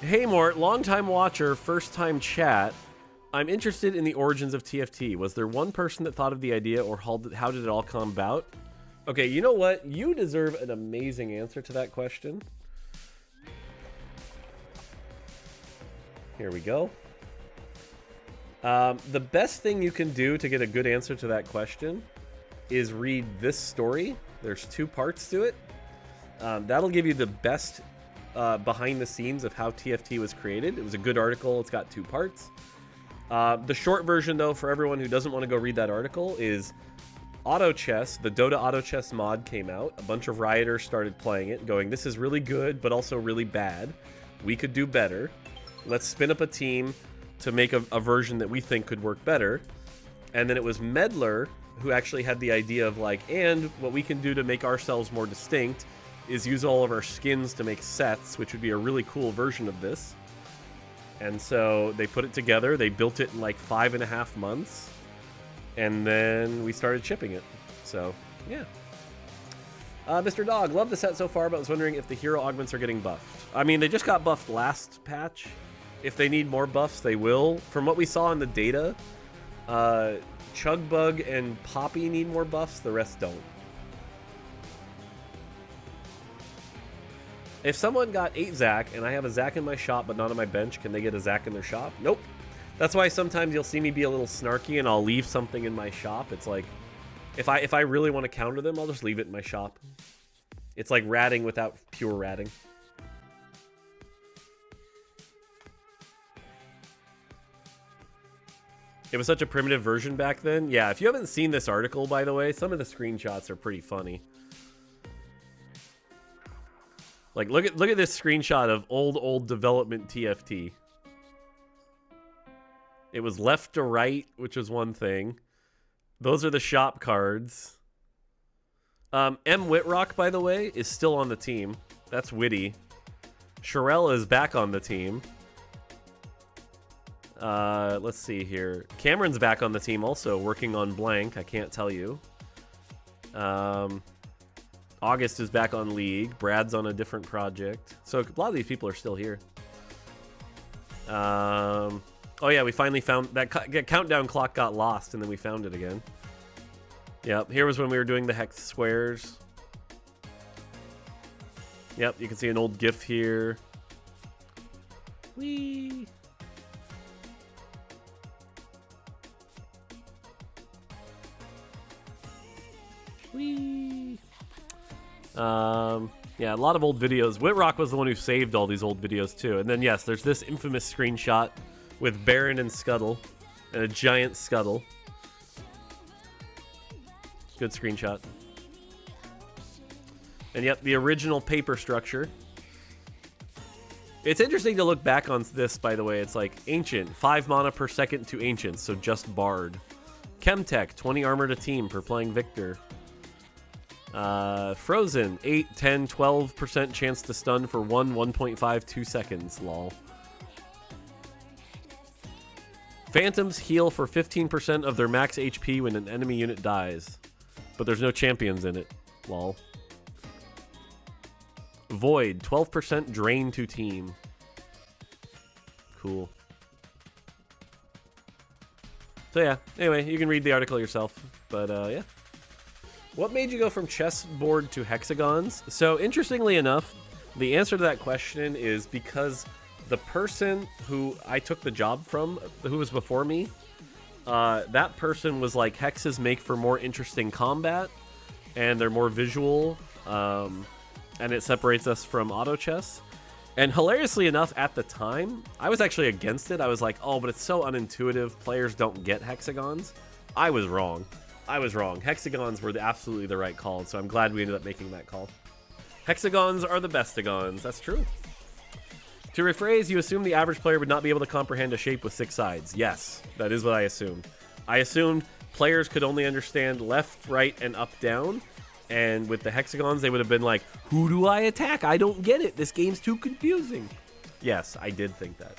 Hey Mort, long-time watcher, first-time chat. I'm interested in the origins of TFT. Was there one person that thought of the idea, or how did it all come about? Okay, you know what? You deserve an amazing answer to that question. Here we go. The best thing you can do to get a good answer to that question is read this story. There's 2 parts to it. That'll give you the best behind the scenes of how TFT was created. It was a good article. It's got 2 parts. The short version, though, for everyone who doesn't want to go read that article, is Auto Chess, the Dota Auto Chess mod came out. A bunch of Rioters started playing it, going, this is really good, but also really bad. We could do better. Let's spin up a team to make a version that we think could work better. And then it was Medler who actually had the idea of like, and what we can do to make ourselves more distinct is use all of our skins to make sets, which would be a really cool version of this. And so they put it together. They built it in like 5.5 months. And then we started shipping it. So, yeah. Mr. Dog, love the set so far, but was wondering if the hero augments are getting buffed. I mean, they just got buffed last patch. If they need more buffs, they will. From what we saw in the data, Chugbug and Poppy need more buffs. The rest don't. If someone got 8 Zac and I have a Zac in my shop but not on my bench, can they get a Zac in their shop? Nope. That's why sometimes you'll see me be a little snarky and I'll leave something in my shop. It's like, if I really want to counter them, I'll just leave it in my shop. It's like ratting without pure ratting. It was such a primitive version back then. Yeah, if you haven't seen this article, by the way, some of the screenshots are pretty funny. Like, look at this screenshot of old development TFT. It was left to right, which was one thing. Those are the shop cards. M. Whitrock, by the way, is still on the team. That's witty. Sherelle is back on the team. Let's see here. Cameron's back on the team also, working on blank. I can't tell you. August is back on League. Brad's on a different project. So a lot of these people are still here. Oh yeah, we finally found that countdown clock got lost, and then we found it again. Yep, here was when we were doing the hex squares. Yep, you can see an old GIF here. Whee! Whee! Yeah, a lot of old videos. Whitrock was the one who saved all these old videos too. And then yes, there's this infamous screenshot with Baron and Scuttle, and a giant Scuttle. Good screenshot. And yep, the original paper structure. It's interesting to look back on this, by the way. It's like Ancient, 5 mana per second to Ancient, so just Bard. Chemtech, 20 armor to team for playing Victor. Frozen, 8, 10, 12% chance to stun for 1.5, 2 seconds, lol. Phantoms heal for 15% of their max HP when an enemy unit dies. But there's no champions in it, lol. Void, 12% drain to team. Cool. So yeah, anyway, you can read the article yourself. But yeah. What made you go from chessboard to hexagons? So interestingly enough, the answer to that question is because the person who I took the job from, who was before me, that person was like, hexes make for more interesting combat, and they're more visual, and it separates us from auto chess. And hilariously enough, at the time, I was actually against it. I was like, oh, but it's so unintuitive. Players don't get hexagons. I was wrong. Hexagons were absolutely the right call, so I'm glad we ended up making that call. Hexagons are the bestagons. That's true. To rephrase, you assume the average player would not be able to comprehend a shape with 6 sides. Yes, that is what I assumed. I assumed players could only understand left, right, and up, down. And with the hexagons, they would have been like, who do I attack? I don't get it. This game's too confusing. Yes, I did think that.